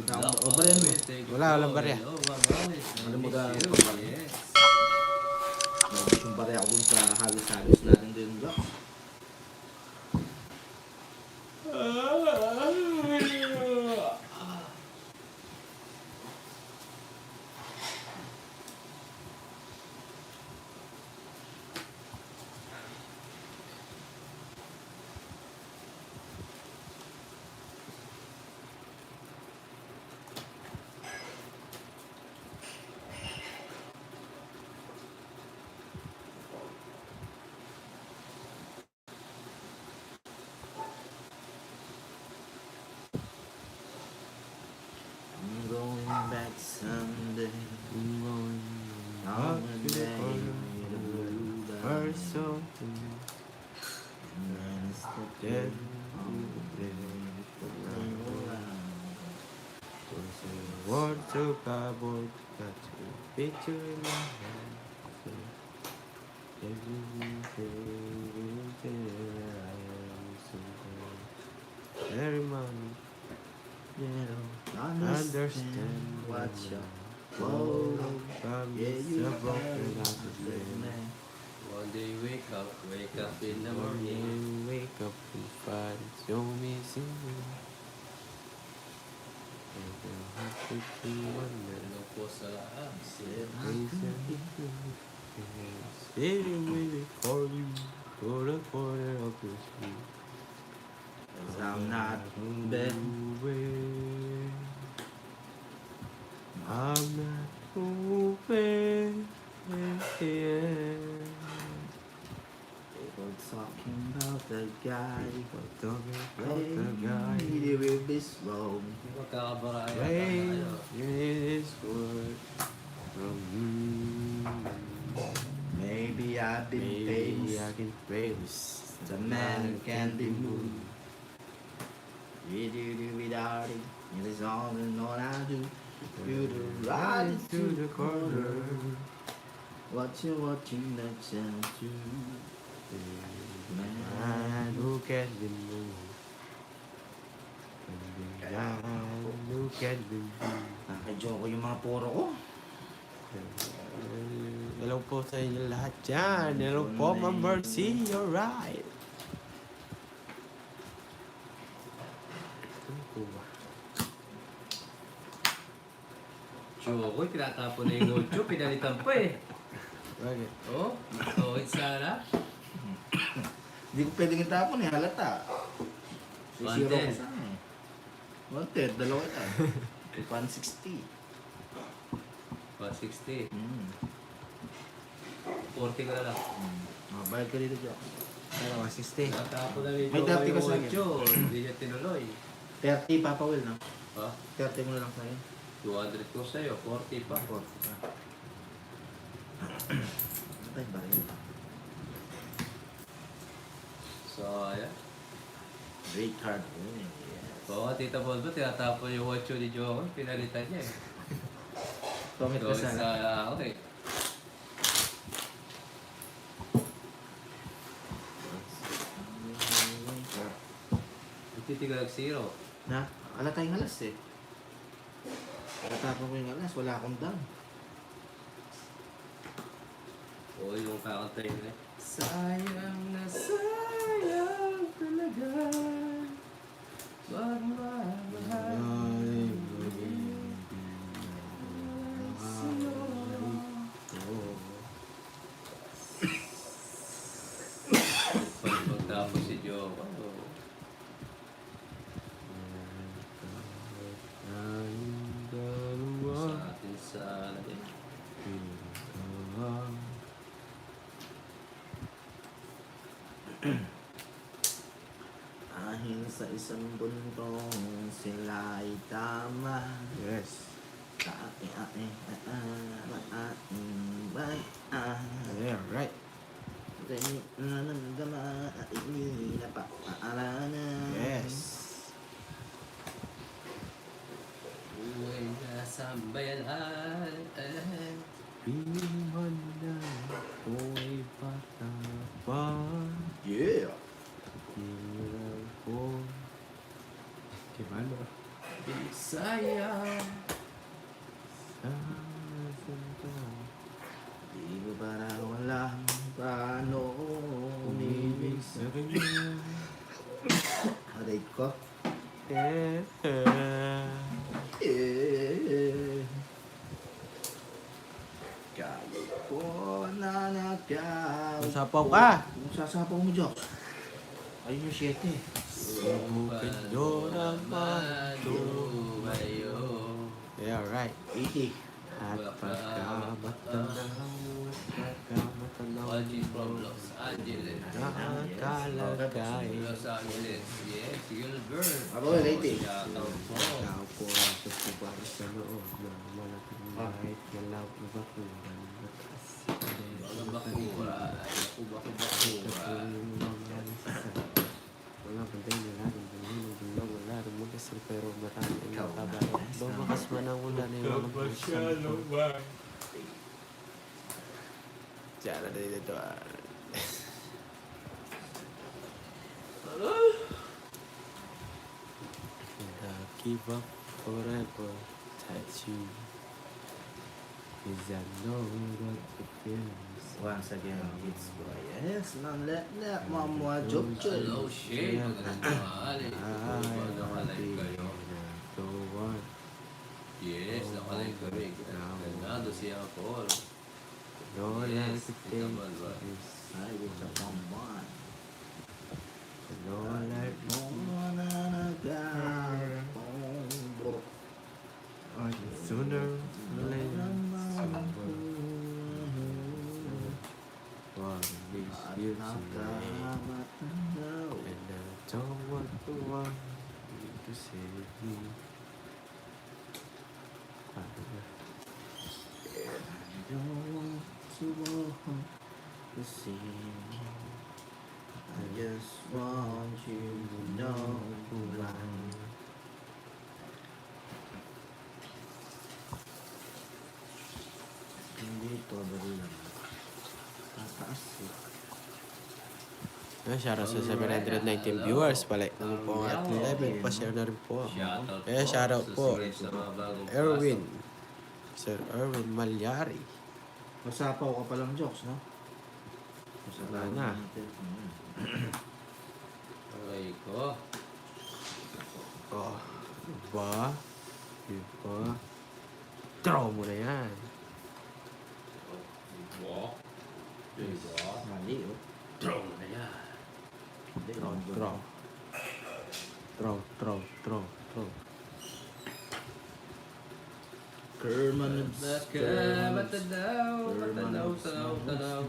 Walang barya. Ano mo ka? Naubos yung barya ako dun sa halos-halos natin dun ba? I'm going back someday. I'm going On up a to the day corner with a of blue the dot. or something. And then it's the Then dead on the day for want to cardboard, got your picture in my hand. So, every money, You know, understand what when you I whoa, from yeah, you a got broken it, hearted man. man. One day wake up in the One morning. day wake up and find you're missing me. And you'll have to wonder. Ano po sa lahat? Sitting waiting for you for the corner of the street. Cause I'm not bad. Moving. I'm not moving. They were talking about the guy. Talking about the guy. Maybe with this road. Magkakabaraya Rain tayo. is word from you. Maybe I've been Maybe I famous. can praise The man who can be moved. You do without it. It is all and all I do. You do right to the corner. Watching the channel too. Man who can be moved. Man who can be moved. Nakakadyo ko yung mga poro ko. Hello po sa inyo lahat dyan. Hello po, Ma'am Mercy. You're right. Chokoy, tinatapon na yung ocho. Pinalitan pa eh. Bakit? Oh, okay sana. Hindi ko pwedeng itapon eh, halata. Sisiro ko 110. sana eh. 110, dalawa ito. 160. 160. 40 ka na lang. Bayad ka dito, Jo. Pero 160. Tinatapon na rin May Chokoy dati yung ka sa akin. 8. Hindi niya tinuloy. 30, Papa Will, no? Ha? 30 mo na lang sa'yo. 200 ko sa'yo. 40 pa. 40 pa. Patay ba rin? So, ayan. Great card. Yes. Oo, Tita Bolbo, tinatapon yung 8 ni Chokoy. Pinalitan niya eh. Comment ka So, sana. okay. Titigal 0. Na, halata yung alas eh. Natapon ko yung alas, wala akong down. Oo, yung kakantay nila. Sayang na sayang talaga. Magmamahal. Pagtapos si Joe, sa atin sa atin. Dahil sa isang buntong sila ay tama. Yes. Yeah, right. Yes. Uy, nasa bayanan. Piling man na ako'y bata pa. Yeah! Hirap ko. Kibalo. Bisaya. Di ko para walang paano umibig sa kanya. aray ko. Eh. Kaya ko na nagkaw. Sapaw ka. Kung sasapaw mo, Jox. Ayun yung 7. Subukan nyo naman Tumayo. Yeah, right. 80. At pagkamatanaw, All these problems. Angeles. nakakalagay. Los Angeles. Yes, Gilbert. Ako, 80. Shoutout po. Ikaw po ang susubar sa loob ng malaking bahay. Malaw ibakuran. Mga bakura. Bakura. Mga pantay na natin, bulong, wala rin mag-asal, pero marami ang nakabaro. Bumakas man ang ulan ay walang pagsalpo. Diyan na din ito. And I'll give up forever, touch you. Cause I know what it feels. Once again, it's boy. Yes, man, let mama joke Hello, Shay. Magandang tanghali. Nakalive kayo. The one. Yes, nakalive kami. Ganado siya Paul. No like Yes, the ito thing ba, ba? is. I was a bomb. No like sooner or later. One of these years away. And I don't want the one to save me. I just want you to know who I am. Hindi to bari lang. Tataas eh. Shoutout sa 719 viewers. Palike naman po ang ating live. And pa-share na rin po. Shoutout Eh, shoutout po. Sa mga bagong Erwin. Sir Erwin Malyari. Masapaw ka pa lang, jokes, no? Wala na. Okay ko. Oh. Iba. Iba. Draw mo na yan. Diba? Diba? Mali, oh. Draw na yan. Hindi, Draw, round draw. Draw, draw, draw, draw. Kerman Matanaw.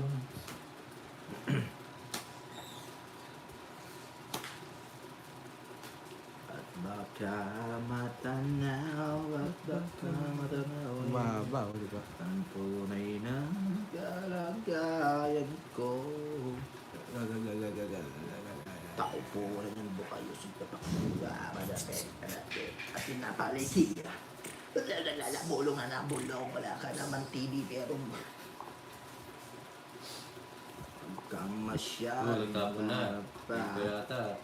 At baka matanaw, at baka matanaw. Mabaw, di ba? Ang tunay na kalagayan ko. Tao po rin ang bukayo sa kapakbuga. Madapit, madapit. At pinapaliki. Bulong na nabulong. Wala ka naman TV pero kang masyadong Tapon na. pa. Iba yata.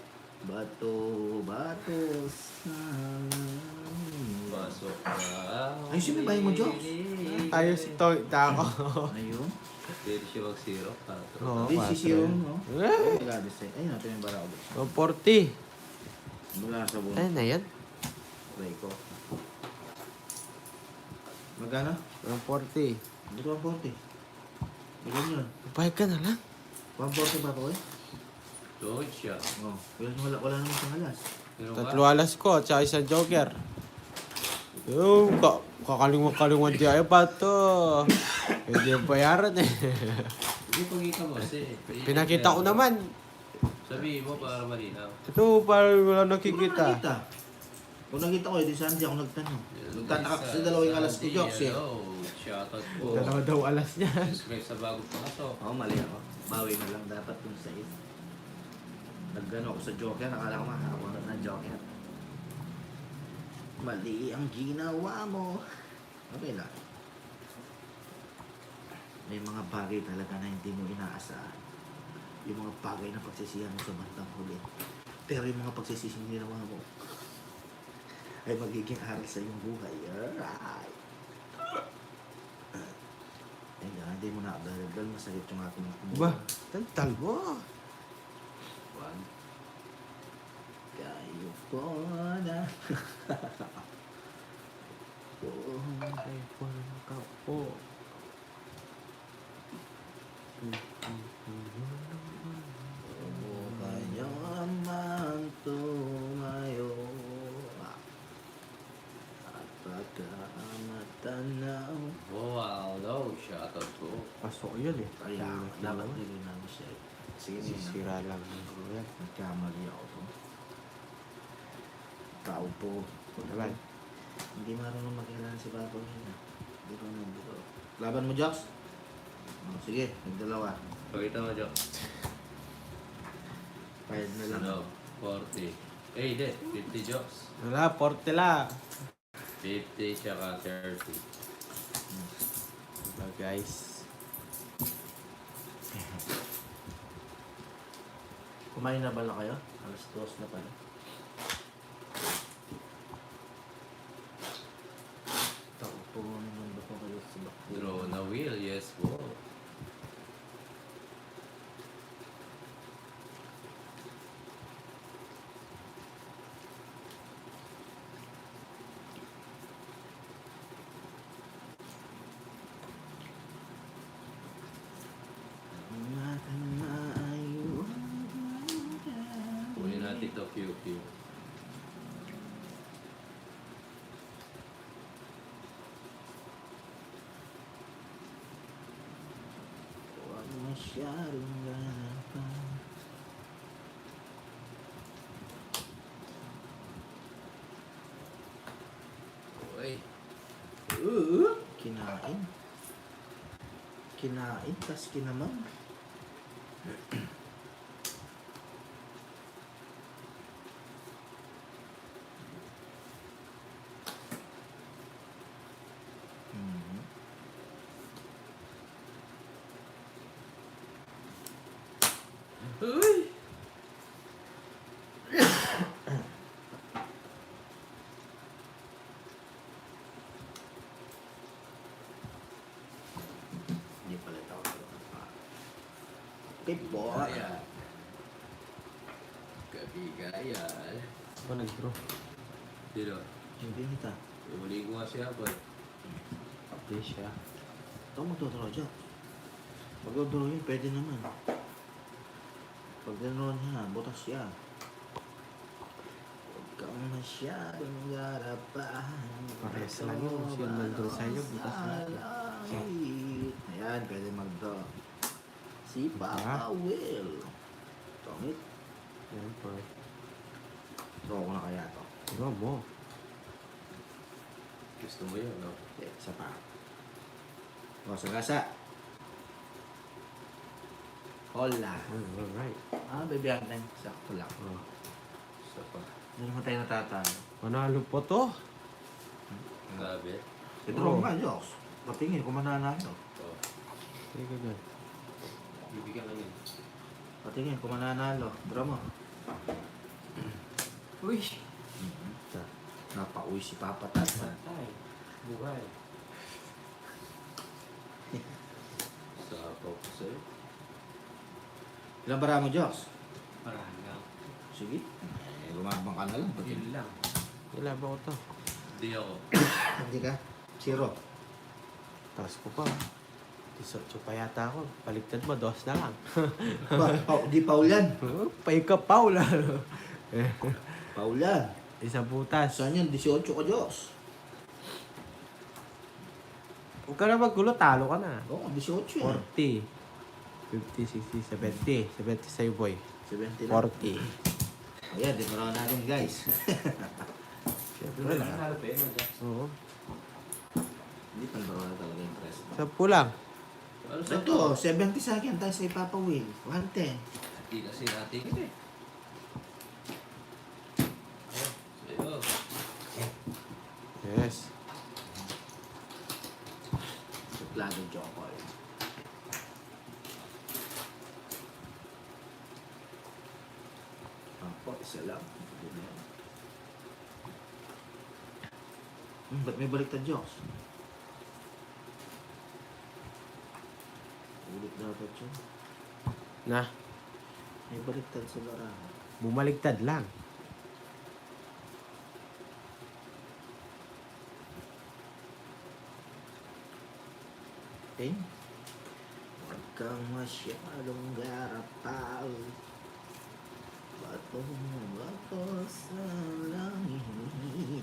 Bato, bato sana. Pasok na. Ay, sino ba yung mo, Jokes? Ayos ito, tako. Ayun. Pwede siya mag-zero. Oo. This is yung, no? Eh, Ayun natin yung barako. 140. Mula sa buong Ayun na yan. try ko. Magkano? 140. Hindi ko 140. Ilan yun? Bayad ka na lang. 140 ba ko eh? Doon siya. Oh, wala naman sa halas. Pero Tatlo alas ko, tsaka isang joker. Yung kakalimang di ay pa to. Hindi yung bayaran eh. Hindi pagkita mo kasi. Pinakita ko naman. Sabihin mo para malinaw. Ito, parang wala nakikita. Kung nakita ko, edi saan di ako nagtanong. Nagtataka kasi dalawang alas ko, Jokes eh. Shoutout po. Dalawa daw alas niya. Subscribe sa bagong pasok. Oo, mali ako. Bawi na lang dapat kung sa it. Nagano ako sa Joker, nakala ko makakunod ng Joker. Mali ang ginawa mo. Okay lang. May mga bagay talaga na hindi mo inaasahan. Yung mga bagay na pagsisihan mo sa bandang huli. Pero yung mga pagsisisi ginawa mo, ay magiging aral sa iyong buhay. Alright. Ay, hindi mo na dahil masakit yung aking Ba, tantal mo. Wag. Kayo po na. Ay, parang ka po. O kaya man tumayo at pagkamatanaw. Wow, no. Shoutout po. Pasok yun eh. Kaya dapat nilin namin siya. Sige, Sisira lang. Yan. nagkamali ako to. Tao po. Naman. Hindi marunong makilala si Papa Win. Dito na, dito. Laban mo, Jox? Oh, sige, nagdalawa. Pakita mo, Joe. Pahid na lang. Ano? 40. Eh, hindi. 50 jokes. Wala, porte la. 50 tsaka 30. Diba guys? Kumain na bala kayo? Alas 2 na pala. Tao po naman ba po kayo sa bakbo? Draw na wheel. Yes po. Kunin natin ito. QQ. Huwag masyadong ganapan. Uy. Kinain. Kinain, tas kinaman. Mhm. Uy. Hindi pala tao. Okay po. Ayan. Kabigayan. Ako nag-draw. Sino? Hindi nita. Huli ko nga siya po. Update siya. Ito magdodraw dyan. Magdodraw yun, pwede naman. Pag dinodraw niya, butas siya. Huwag kang masyadong garapahan. Parehas lang yun. Sino mag-draw sa'yo, butas lang. Salait. Ayan, pwede mag-draw. Si Papa Will. Tongit. Yan po. Draw ko na kaya to. Draw mo. Gusto mo yun, no? Okay, isa pa. O, sagasa. Hola. Alright. Bibigyan natin. Sakto lang. Oh. Gusto pa. Hindi naman tayo natatalo. Manalo po to. Grabe. I-draw Oo. nga, Jox. Patingin kung mananalo. Oh. Sige dyan. Bibigyan lang yun. Patingin kung mananalo. Draw mo. Uy! Napauwi si Papa Tata. Patay. Buhay. Sapaw ko sa'yo. Ilang bara mo, Jox? Marami lang. Sige. Lumabang ka na lang. Yun lang. Wala ba ko to? Hindi ako. Hindi ka? Zero. Taas ko pa. 18 pa yata ako. Paligtad mo, 2 na lang. Di Paul yan. Pay ka, Paula. Paul yan. Isang butas. Saan yan? 18 ka, Jox. Huwag ka na maggulo, talo ka na. Oo, 18 yan. 40. 50, 60, 70. 70 sa'yo, boy. 70 lang. 40. Ayan, di maraw natin, guys. Siyempre lang. Oo. Hindi pa na talaga yung press. 10 lang. Ano sa Ito, 70 sa akin. Tayo sa Papa Will. 110. Hindi kasi natin kita eh. Sa'yo. Yes. Suplado Jokoy. Ako, isa lang. Ba't may baliktad jokes? Ulit dapat yun. Na, May baliktad sa barahan. bumaligtad lang. Eh? Huwag kang masyadong garapaw. Bato mo bato sa langit.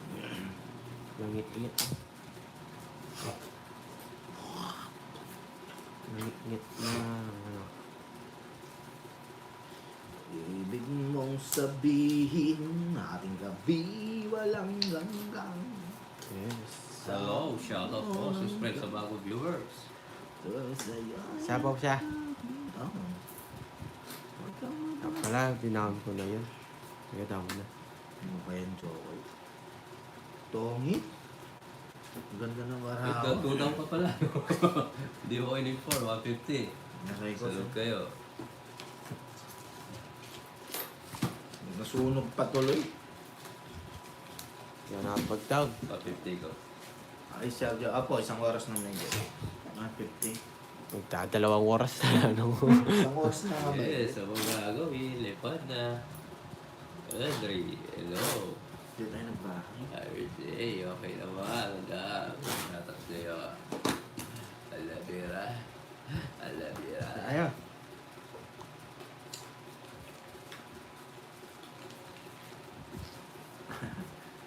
Langit-ngit. Langit-ngit na, ano. Ibig mong sabihin ating gabi walang ganggang. Yes. Hello, shoutout po sa spread sa bago viewers. Sabaw siya. Oo. Ah, pala, pinakam ko na yun. Nagkata mo na. Ano ba yan, Joel? Tongi? Ang ganda ng Wait, barahaw. tutang pa pala. Hindi ko in-inform, 150. Nasay ko. Salud kayo. Nasunog pa tuloy. Yan nakapagtawag. 150 ko. Ay, Sergio. Apo, isang oras naman yun. 150. Magdadalawang oras na, ano. Isang oras na nga ba? Yes, ang mga gagawin, lipad na. Audrey, hello. Dito tayo nagbahay. RJ, okay naman. Natas sa'yo. Alabira. Alabira. Ayaw.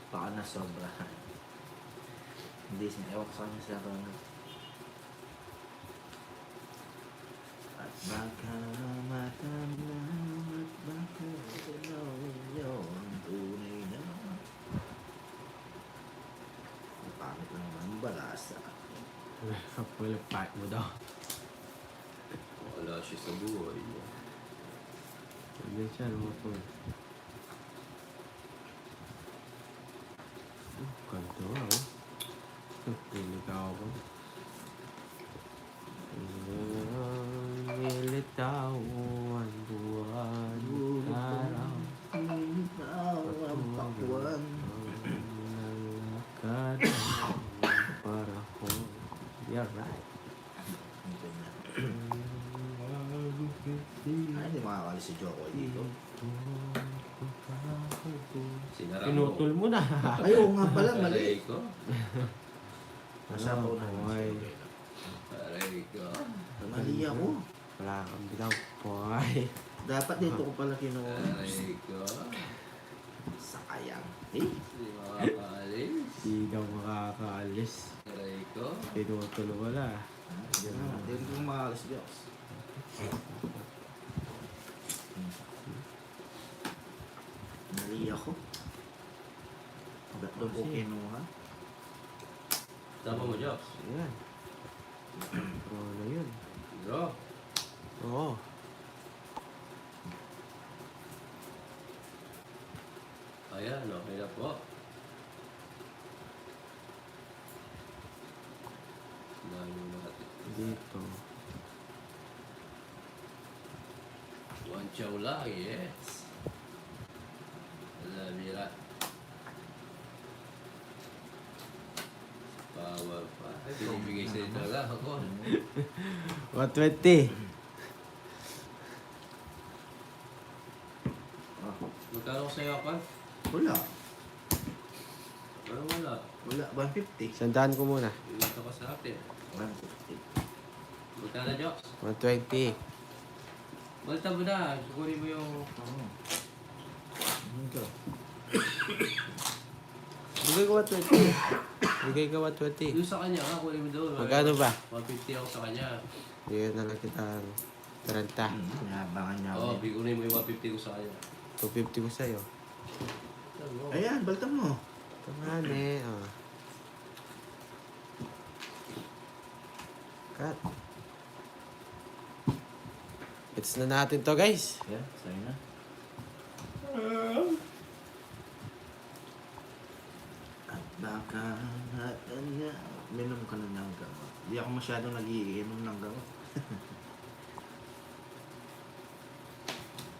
Baka nasobra. Hindi siya. Ewan ko sa kanya siya Ronald. At baka matanda at baka yun tunay na. Ang pangit lang naman ang balasa. Wala pa mo daw. Wala siya sa buhay. Yan siya, ano po. Kanto ako. Nilitaw ako. Nilitaw ang buwan. Araw. Ikaw ang pakwan. Nalakad para ko. You're right. Ay, hindi makakalis si Joko dito. Sinara Pinutol mo na. Ay, oo nga pala, mali. Aray ko. Nasapaw na. Ay. Aray ko. Mali ako. Wala kang bitaw. Boy. Dapat dito ko pala kinuha. Aray ko. Sayang. Eh, Hindi makakaalis. Di daw makakaalis. Aray ko. Pinutol wala. hindi ko makakalis Diyos. Mali ako. Ba't doon ko kinuha? Tama mo, Jobs. Yan. Pro na yun. Bro. Oo. Ayan, okay na po. Dami natin. Dito. One chow lang, yes. Alamira. Power pa. Pinibigay sa ito lang ako. 120. Ah, Magkano ko sa'yo ako? wala. Parang wala. Wala. 150. Sandaan ko muna. Dito ka sa atin. 150. Magkano, Jobs? 120. Malta mo na. Sukurin mo yung... Oo. Ito. Bigay ko 120. Bigay ko 120. Doon sa kanya, kunin mo doon. Magkano ba? 150 ako sa kanya. Bigyan na lang kita ng 30. Nabangan niya ako. Oo, bigunin mo yung 150 ko sa kanya. 250 ko sa'yo. Ayan, balta mo. Ito nga ne. Oh. Cut. It's na natin to guys. Ayan, sa'yo na. At baka niya. Minom ka na ng gamot. Hindi ako masyadong nagiinom ng gamot.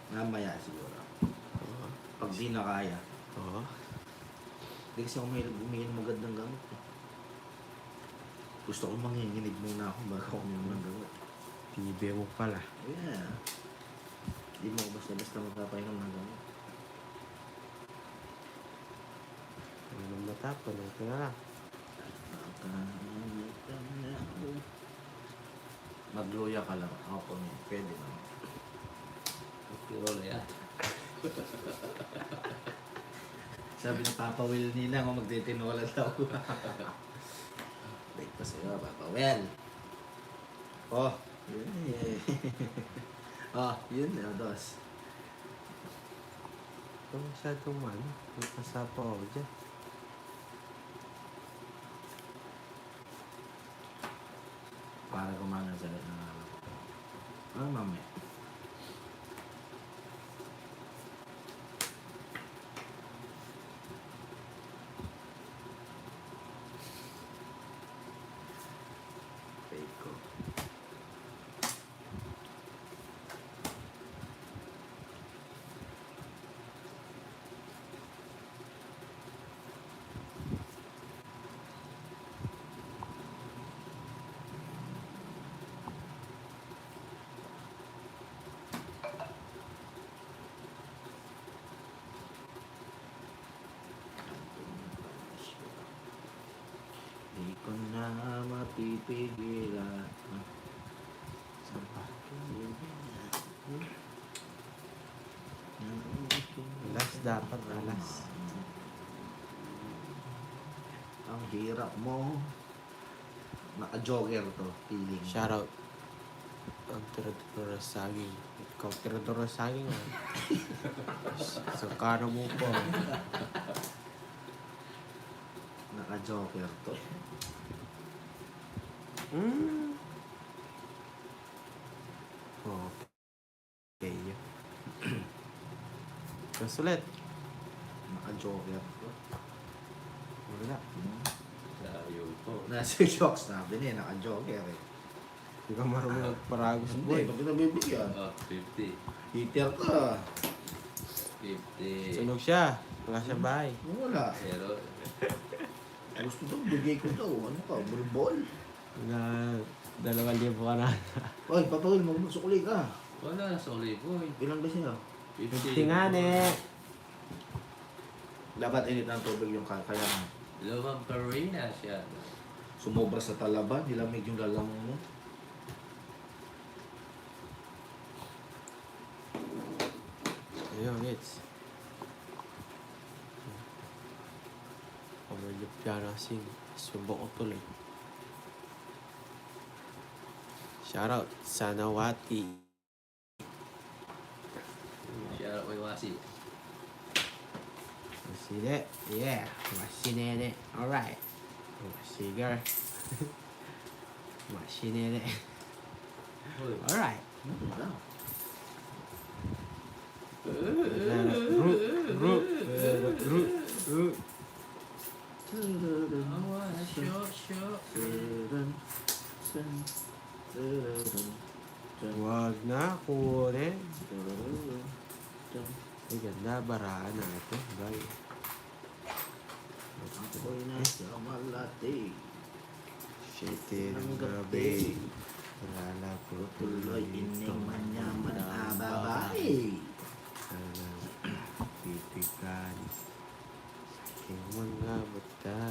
Mamaya siguro. Oo. Pag di na kaya. Oo. Hindi kasi ako mahilig umiinom magandang gamot. Eh. Gusto ko manginginig muna ako bago ako umiinom ng gamot. Bibi mo pala. Yeah. Hindi mo basta-basta magpapainom ng gamot. Ano matapon? Ito na lang. Magluya ka lang. Ako niya. Pwede naman. Pero na yan. Sabi ni Papa Will nila kung magtitinola daw. Wait pa sa'yo, Papa Will. Oh, yun eh. Oh, yun eh, dos. Ito masyadong ano. May pasapa ako dyan. Para gumana sa lahat ng alam. Ano mamaya? Fake ko. Di ko na mapipigilan. Saan pa? Alas dapat. Alas. Ang hirap mo. Naka-jogger to, feeling. Shoutout. Ang tirador na saging. Ikaw tirador na saging ah. Sa kano mo po. Naka-jogger to. Mm. Oh. Okay. Mas ulit. Naka-jogger to. Wala. Sayo po. Nasa shocks na din eh, naka-jogger eh. Hindi ka marunong magparagos boy. Hindi, bakit nabibigyan? Oh, 50. Heater ka. 50. Sunog siya. Wala siya bahay. Wala. Pero, Gusto daw, bigay ko daw. Ano ka, bulbol? Na 2,000 ka na. Oy, papawil mo, sukli ka. wala na sa boy. Ilan ba siya? 50. Tingane. Dapat init ng tubig yung kakayahan. Lumang Karina siya. Sumobra sa talaban, nilamig yung lalamong mo. Ayun, it's. Pamilip siya na sing. Subok ko tuloy. Shoutout. Sanawati. Siya ako yung wasi. Masine. Yeah. Masinene. Alright. Masigar. Masinene. Uy. Alright. Ano daw? Awa, shock. Huwag na kunin. Ay, ganda. Baraan na ito. Bye. Ako'y nasa malati. Shitty ng gabi. Wala po Tuloy ining manyaman na babae. Sana pipikan sa aking mga mata.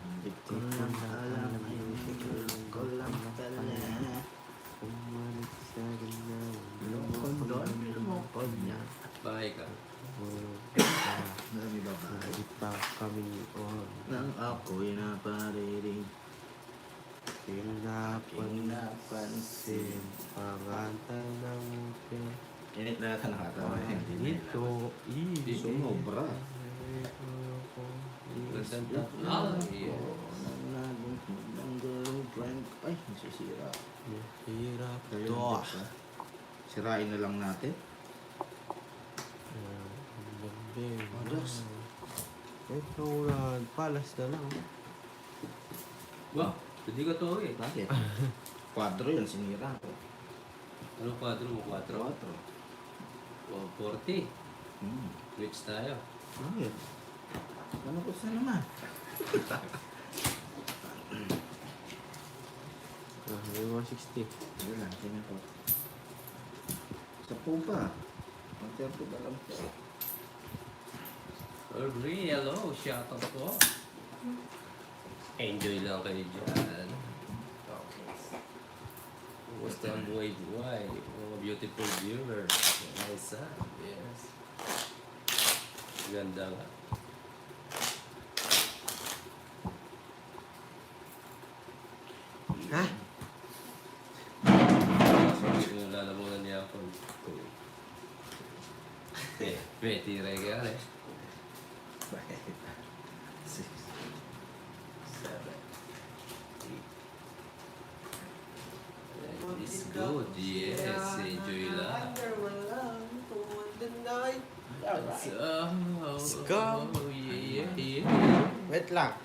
Hindi ko lang alam ay hindi ko lang pala. Umalit sa ginawa. Lumukon doon, lumukon niya. Bahay ka. Marami babae. Hindi pa kami on. Nang ako'y naparinig. Pinapansin pangantal ng muti. Init na yata nakatawa eh. Dito, Sumobra. Ganda. Ah, iya. Ay, nasisira. Hirap Kaya to. yun, diba? Sirain na lang natin. Alas. Ito ulan, palas na lang. Wow, hindi ko to eh. Bakit? 4 yun, sinira ko. Anong 4 mo? 4? 4. Oh, 40. Hmm. Switch tayo. Bakit? Ano ko sa naman? Yung 160. Ayun lang, sino po? Sa pupa. Ang tempo ba lang po? Alright, hello, shoutout po. Enjoy lang kayo dyan. Kumusta ang buhay-buhay? Mga beautiful viewers. Nice, ha? Yes. Ganda nga. Ha? Yung lalamunan niya ako. Betty Regal eh. Bakit? 6, 7, 8. It's good, yes. Enjoy lang. Let's go. Oh, yeah, yeah. Wait lang.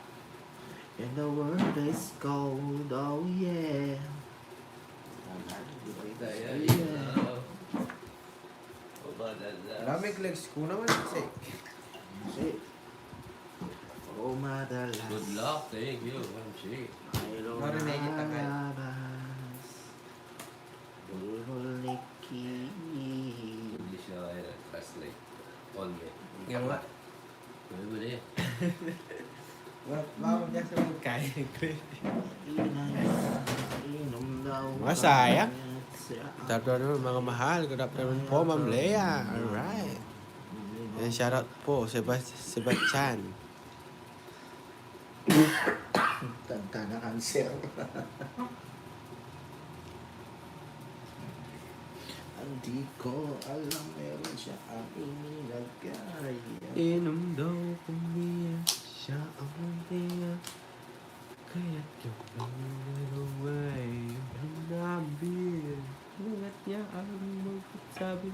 And the world is cold, oh yeah. Lamig legs ko naman kasi. Kasi, oh madalas. Good luck, thank you, MC. Mayroong Narinig kita, Kyle. lalabas. Bulbuliki. Hindi siya kaya translate. On me. Yung what? Pwede ba din? Bakit niya sa mga kain ko Inom daw. Mga sayang. Siya. Good afternoon mga mahal. Good afternoon po Ma'am Lea. Alright. And shoutout po Sebastian. Tanda na cancer. Hindi ko alam meron siya ang inilagay. Inom daw kumiya siya ang muntiya. Kaya't yung nangyayaway hanabir. Ingat niya ang magsabi.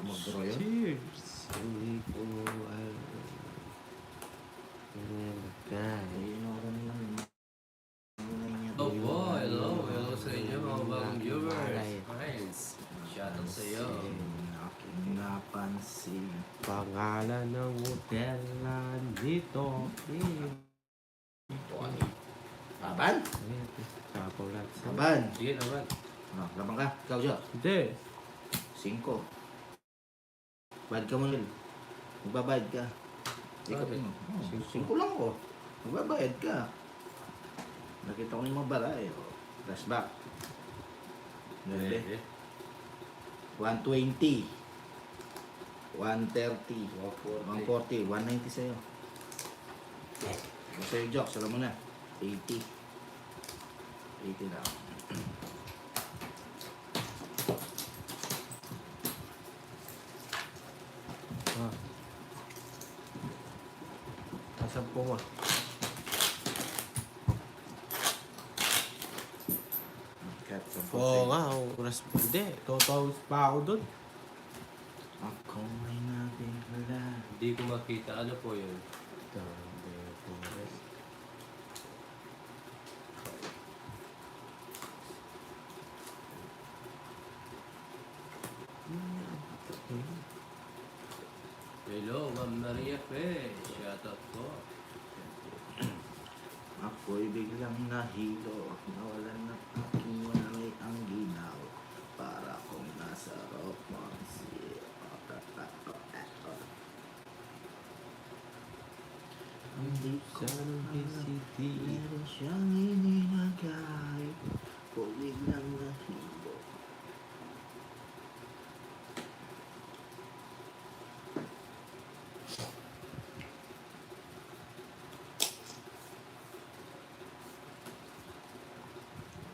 Mag-draw yun? Cheers! Hindi ko alam. Inilagay. Inom ko yun. Opo, hello sa inyo mga bagong viewers. Friends, shoutout sa iyo. Aking napansin. Pangalan ng hotel nandito. Laban? Sapaw lahat sa... Laban? Sige naman. Laban ka? Ikaw siya? Hindi. 5. Bayad ka mo yun. Magbabayad ka. Ikot mo. 5 lang ko. Magbabayad ka. Nakita ko yung mga bara eh. Flashback. Eh, 120. 130. 140. 190 sa'yo. Sa'yo, Jock. Salam mo na. 80. 80 lang. Ah. Asan po mo? Kat sa Oo nga, oras po. Hindi, totoo pa ako dun. Ako ay nabigla. Hindi ko makita. Ano po yun? Hello, Ma'am Maria Fe. Shoutout po. Ako'y biglang nahilo. Nawalan ng aking walay ang ginaw. Para kung nasa romance. Hindi ko Sanang PCD. meron siyang inilagay. Ako biglang nahilo.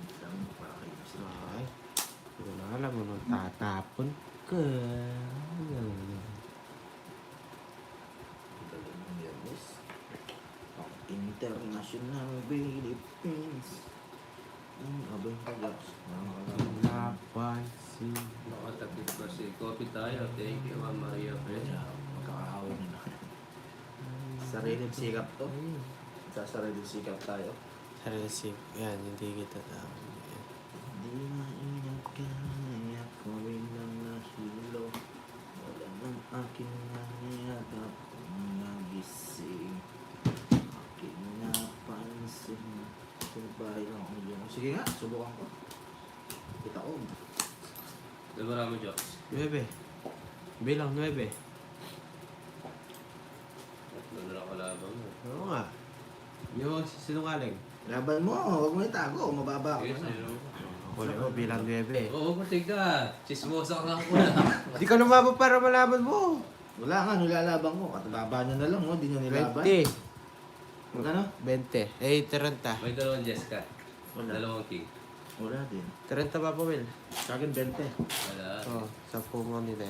Isang pakayos na. Ay, hindi ko na alam mo nung tatapon ka. Dalawang Biyernes. Ang International Philippines. Ang abay pagas. Napansin. Nakatapit pa si Coffee tayo. Thank you, Ma'am Maria Fe. Magkakahawin na. Sariling sikap to. Sa sariling sikap tayo. Sarili yan, hindi kita tawag. Di mainagay ako rin ng nahilo. Wala ng aking nangyayat Sige nga, subukan ko. Kita ko. Labara mo, Joks. 9. Bilang 9. Labara ko labang mo. Oo nga. Hindi mo sinungaling. Laban mo, huwag mo itago. Mababa ako Sige, na. sa'yo. Ako na bilang 9. Oo, matig ka. Chismosa ka ko na. Hindi ka lumabas para malaman mo. Wala nga, nilalaban ko. At baba nyo na lang, no? Di nyo nilaban. 20. Magkano? 20. 30. May dalawang Jessica. Wala. Dalawang king. Wala din. 30 pa po, Will. Sa akin, 20. Wala. Oo, 10 mo nila.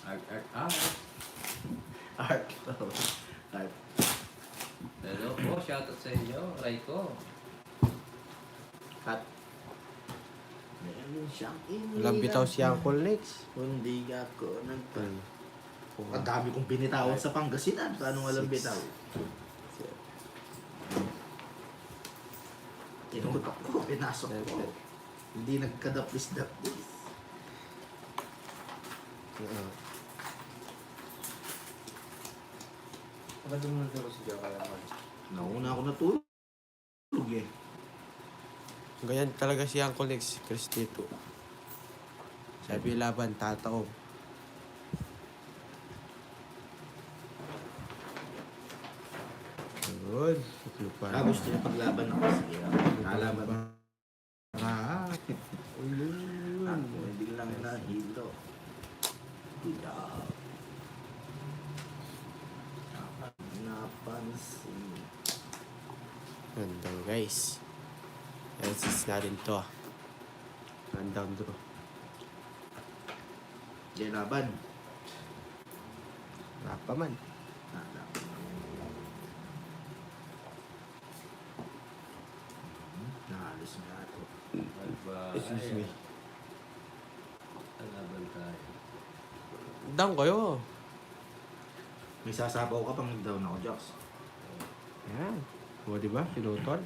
Art. Art. Art. Hello po, shoutout sa inyo. Raiko. Cut. Meron siyang inilang. Walang bitaw si Uncle Nix. Kundi ako nagpa. Hmm. Ang dami kong binitawan sa Pangasinan. Paano walang Six. bitaw? Tinutok ko, pinasok ko. Hindi nagkadapis-dapis. Oo. Bakit mo nagdaro si Joe kaya ko? Nauna ako natulog eh. Ganyan talaga si Uncle Nix, Cristito. Sabi laban, tataob. Good. Gusto niya paglaban ako. Sige, kalaban. Ah. Ako, biglang nahilo. Napansin. Gandang guys. Asis natin to. Gandang draw. Diyan laban. Wala pa man. Naalis nga ito. Excuse me. Laban tayo. Down kayo. May sasapaw ka pang nag-down ako, Jox. Yan. O, diba? Pinutol.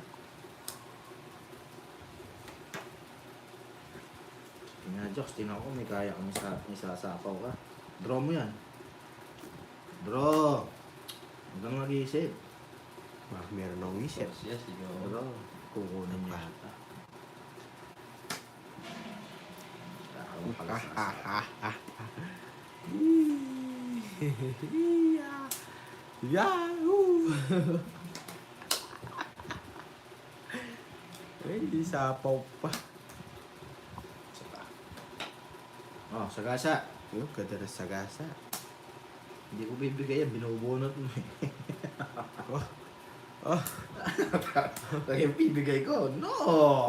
Tingnan, Jox, tingnan ko, may kaya ka, may sasapaw ka. Draw mo yan. Draw! Huwag kang mag-iisip. Ah, meron akong isip. Yes, si Joe. Draw. Kukunan niya Ah. ata. Takawang pala Ah, sasapaw. ah, ah, ah. Yahoo! Ay, di sapaw pa. Oh, sagasa. Yung ganda na sagasa. Hindi ko bibigay yan, binubunot mo eh. Oh, Kaya bibigay ko, no!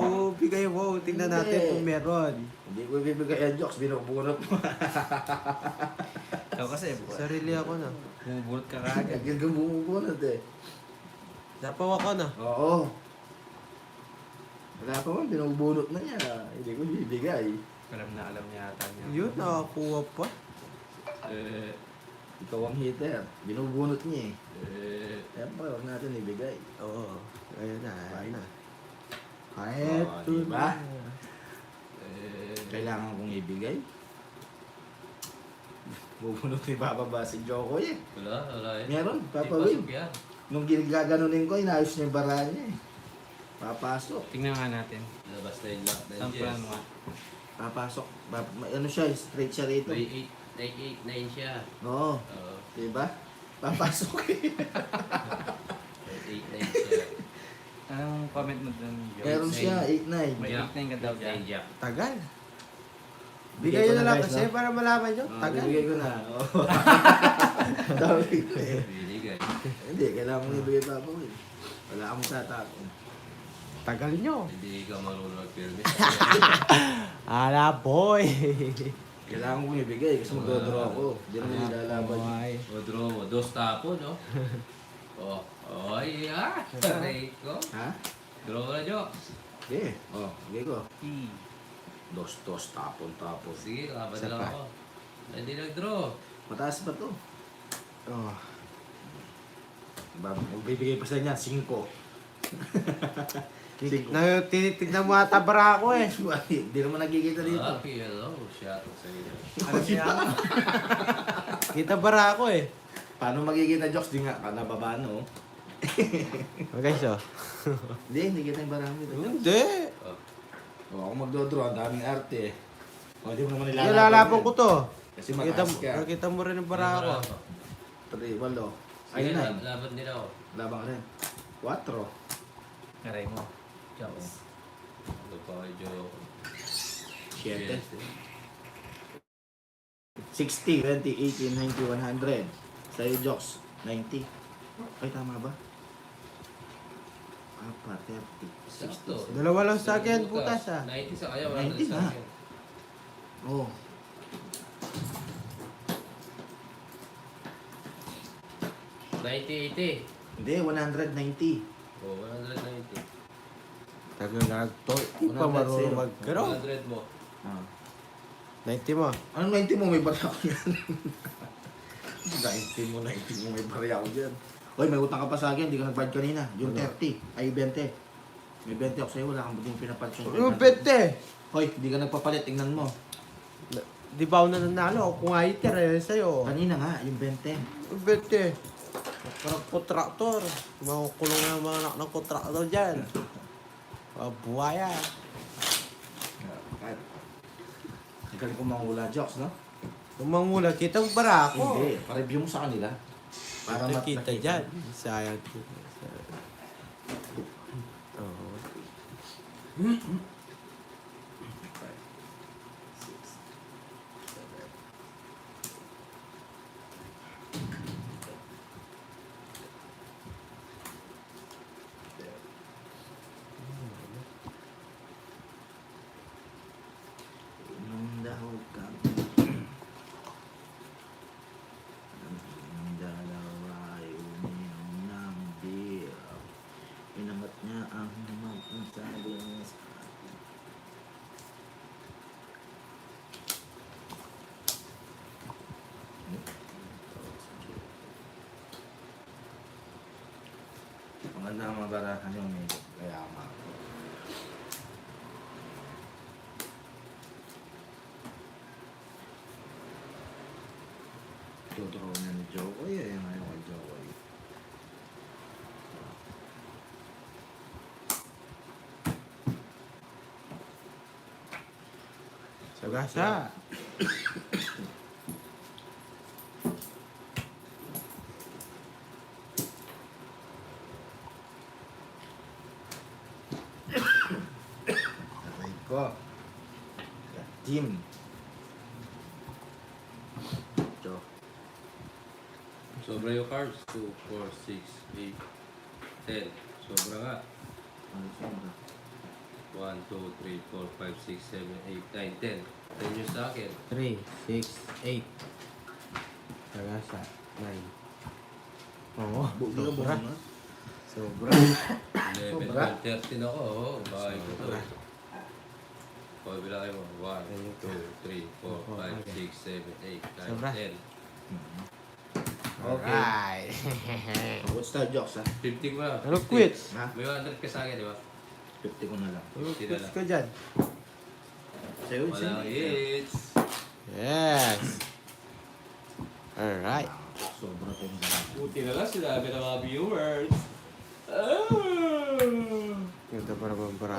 oh, bigay mo. Tingnan natin Hindi. kung meron. Hindi ko bibigay yan, Jox, binubunot mo. Ikaw kasi, Sarili ako na. bumubulot ka kagad. Agad kang bumubunot eh. Napaw ako na. Oo. Wala pa man, binubunot na niya. Hindi ko bibigay. Alam niya ata niya. Yun, nakakuha pa. Ikaw ang hitter. Binubunot niya eh. Siyempre, huwag natin ibigay. Oo. Ayun na, ayun na. Oh, Eto diba? na. Kailangan kong ibigay. Bubunot ni Papa si Joko eh. Wala eh. Meron, Di Papa Will. pasok yan. Nung ginaganunin ko, inayos niya yung bara niya eh. Papasok. Tingnan nga natin. Labas na yung lock ng Sampulan Jess. mo nga. Papasok. Ano siya, straight siya rito. May 8, 9 siya. Oo. Oo. Diba? Papasok eh. May 8, 9 siya. Anong comment mo dun, Joe? Meron siya, 8-9. May Jack. 8-9 ka daw dyan. Nine Jack. Tagal. Bigay Bigay ko na na, lang guys, kasi no? para malaman nyo. Oh, Tagal. bibigay ko na. Oo. Sabi ko eh. Binigay. Hindi, kailangan mo ibigay Papa Will. Wala akong tatapon. Tagal nyo. Hindi ka marunong mag-permit. Ala, boy. Kailangan kong ibigay kasi mag-draw ako. Hindi naman Ala, nilalaban. boy. O draw mo. Dos tapo, no? Oh. Oh, yeah. Rico. Ha? Draw mo na, Jo. Sige. Oh, bigay ko. E. Dos, tapon. Sige, kapan Isa lang pa. ako. Hindi nag-draw. Mataas pa to. Oh. Magbibigay pa sa niya, 5. Tinitignan mo ata bara ako eh. Hindi naman nakikita dito. Happy, hello. Shout out sa inyo. Ano siya? Kita bara ako eh. Paano magkikita, Jokes? Di nga, nababa no? Okay, so. Hindi kita yung barang dito. Hindi. O, ako magdodraw, ang daming arte eh. O, di mo naman Nilalaban ko to. Kasi Nakita mataas mo, ka. nakita mo rin ang bara ko. 3, 8. Sige, Ay, 9. laban din ako. Labang ka rin. 4. Aray mo. Jokes. Ano pa kayo, Joe? 7. 60, 20, 80, 90, 100. Sa'yo, Jokes, 90. Ay, tama ba? 30. Sakto. Dalawa lang sa akin, putas ah. 90 sa kaya, 90 100 sa na. akin. Oh. Hindi, 190. Oh, 190. Nagalag to. Hindi pa 100 marunong sa'yo. magkano. 100 mo. Ah. 90 mo. Anong 90 mo? May barya ko yan. 90 mo, may barya ko dyan. Hoy, may utang ka pa sa akin, hindi ka nagbayad kanina. Yung 30, ay 20. May 20 ako sa'yo, wala kang buting pinapalit yung Yung 20. Hoy, hindi ka nagpapalit, tingnan mo. Di ba ako nanalo? Kung ayiter eh, sa'yo. Kanina nga, yung 20. Yung 20. Parang kontraktor. Makukulong na mga anak ng kontraktor dyan. Buhaya. Kahit. Galing ko mangula jokes, no? Kung mangula, kita mo bara ako. Hindi, pa-review mo sa kanila. Para Para mat- kita nakita. dyan. Sayang. Oo. Nung daw ka. Ang dalawa ay uminom ng beer. Inangat niya ang magsabi niya sa akin. Maganda ang mga barahan yung may kaya tuturuan na ni Jokoy eh. Ngayon kay Jokoy. Sagasa. Aray ko. Jim. Jo. Sobra yung cards. 2, 4, 6, 8, 10. Sobra nga. Ano sobra? 1, 2, 3, 4, 5, 6, 7, 8, 9, 10. 10 yung sa akin. 3, 6, 8. Sagasa. 9. Oo. Bugi ka Sobra. ba? Sobra. 11, Sobra. 12, 13 ako. Oo, bahay ko to. Sobra. O, bila kayo mo. 1, 2, 3, 4, 5, 6, 7, 8, 9, Sobra. 10. Okay. Alright. What's the jokes ha? 50 ko na. Ano quits? Ha? May 100 ka sa akin, di ba? 50 ko na lang. Ano Sila quits lang. ko dyan? Sa'yo, Walang hits. Yes. Alright. Sobra ko na lang. Buti na lang sinabi ng mga viewers. Ganda pa naman para.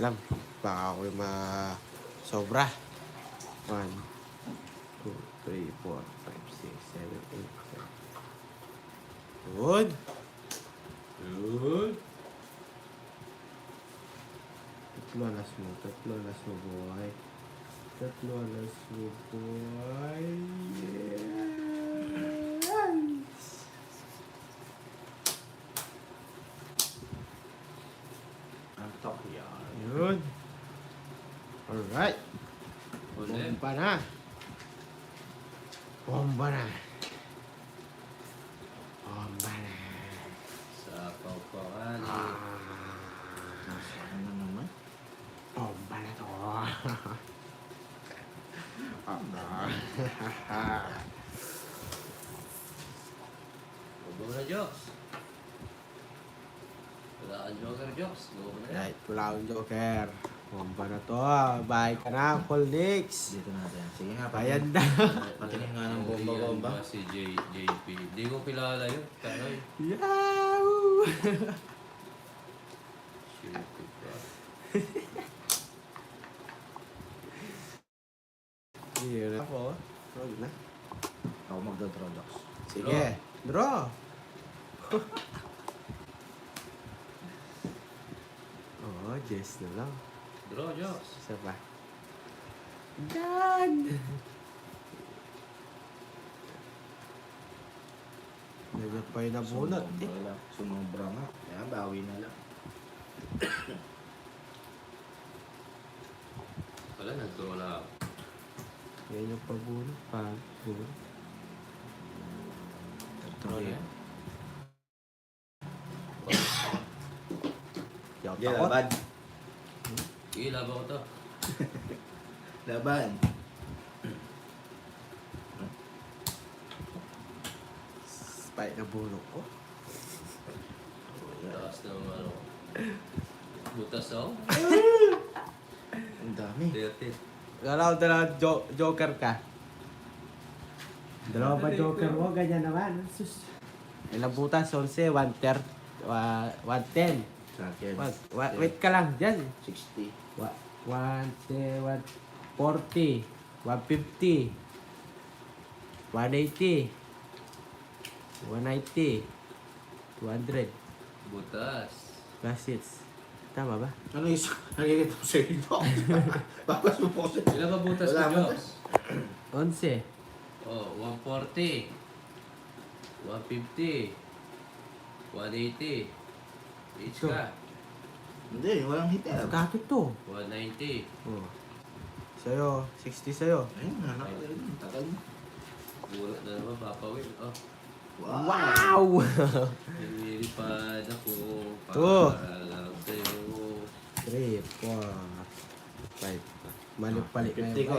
Lang, baka ako yung sobra. 1, 2, 3, 4, 5, 6, 7, 8, 9. Good. Good. Tatlo alas mo, boy. Tatlo alas mo, boy. Yes. Ang top yan. Yun. Alright. Ulit. Bomba na. Bomba na. Bomba na. Sa pawpakan. Nasaan na naman? Bomba na to. Bomba. Huwag mo na, Diyos. Wala kang Joker, Jokes. Go na yan. Right, wala akong joker. Bomba na to. Bye ka na, Paul Nix. Dito natin. Sige nga, Bayan na. Patingin nga ng Yung bomba-bomba. iyan ba si JP. Di ko kilala yun. Kanoy. Yahoo! Shit, bro. Yun ako. Huwag na. Ako magdodraw, Joks. Sige. Draw. Oo, Jess na lang. Draw, Jokes. Isa pa. Done! Ganyan pa yung nabunot eh. Sumobra nga. Kaya bawi na lang. Wala, nag-draw na ako. Yan yung pagbunot. Pagbunot. Draw na yan. Di ako Yeah, takot. laban. Sige, laban ko to. Laban. Spike na bunot ko. Taas na ano. Butas ako. Ang dami. Dirty. Kala ko dalawang joker ka. Dalawa pa joker mo, ganyan naman. Sus. Ilang butas? 11, 110. Sa akin. Wait ka lang dyan. 60. 40, 150, 180, 190, 200. Butas. Last hits. Tama ba? Ano yung nakikita mo sa ito? Bakas mo po sa Ilan ba butas ko, Wala mo Jokes? 11. Oh, 140. 150. 180. Each Ito. ka. Hindi, walang hitter. Kakit to. 190. Oh. Sa'yo, 60 sa'yo. Ayun, anak ko yun. Tagal mo. Bulat na naman, papawin. Oh, Wow! nililipad ako Oh. para lang sa'yo. 3, 4, 5. Mali-pali na 50 ko.